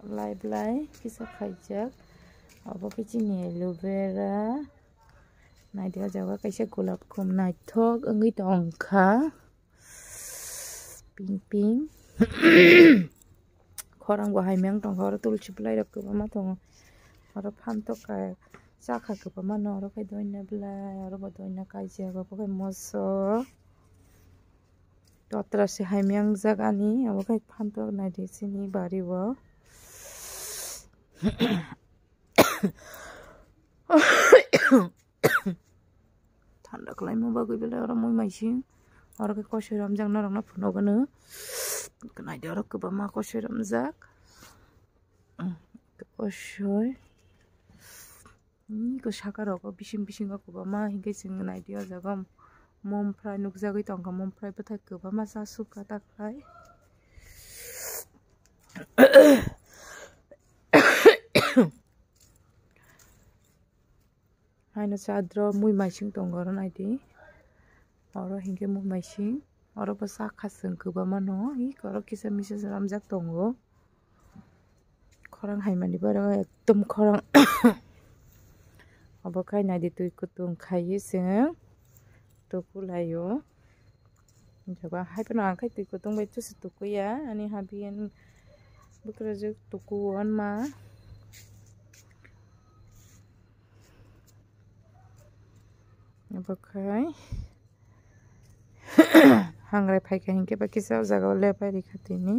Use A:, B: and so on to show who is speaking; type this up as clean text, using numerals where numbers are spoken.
A: Lai kisa khaijak abo kichini aloe vera naidia jaga kaisa golap khum naithok ongui tongkha ping khorang bo haimyang tongkha oro tulsi blai rok kwbangma tongo oro phantok ka chakha kwbangma no oro kai doina blai oro bo doina kaijak obo kai moso totra se haimyang jagani abo kai phantok naidi sini bari o thanda khlaimo bagui bele oro moi maising oro kai kosoi ramjak norok no phunogano naidi oro kwbangma kosoi ramjak kosoi ko saka rok bising kwbangma hingke ching naidi o jaga mum fry nugjagui tongkha mum fry bwthai kwbangma chasuk katak khai haino chadro mui maising tongo oro naidi oro hingke mui maising oro bo chakha chwng kwbangma no oro kisa misa ramjak tongo khorang haimani bara ekdom khorang obo kai naidi tui kutung khaiui chwng tukulaio jaga haifano angkhai tui kutung bai tusi tukuya ani habiyan bukrajuk tukuon ma obo kai hangrai phaikha hingke ba kisa o jaga lepai rikha tini।